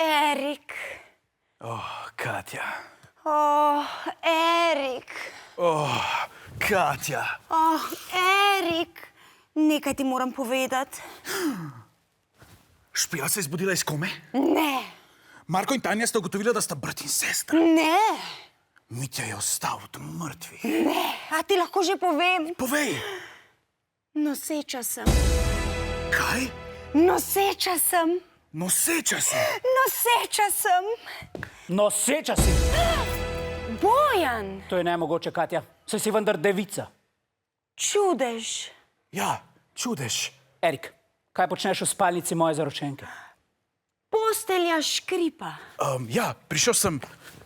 Erik. Katja. Erik. Katja. Erik. Nekaj ti moram povedati. Špela se je zbudila iz kome? Ne. Marko in Tanja sta ugotovila, da sta brat in sestra. Ne. Mitja je ostal od mrtvih. Ne. A ti lahko že povem? Povej. Noseča sem. Kaj? Noseča sem. Noseča si. Noseča sem. Noseča si. Bojan. To je nemogoče, Katja. Saj si vendar devica. Čudež. Ja, čudež. Erik, kaj počneš v spalnici moje zaročenke? Postelja škripa. Ja, prišel sem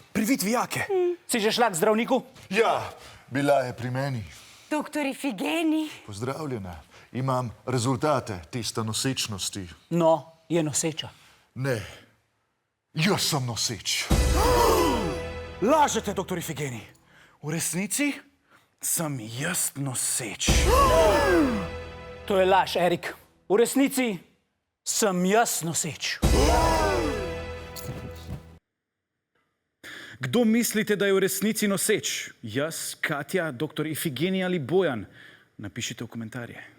privit vijake. Si že šla k zdravniku? Ja, bila je pri meni. Doktor Ifigeni. Pozdravljena. Imam rezultate testa nosečnosti. No, je noseča. Ne, jaz sem noseč. Lažete, doktor Ifigeni. V resnici sem jaz noseč. To je laž, Erik. V resnici sem jaz noseč. Kdo mislite, da je v resnici noseč? Jaz, Katja, doktor Ifigeni ali Bojan? Napišite v komentarje.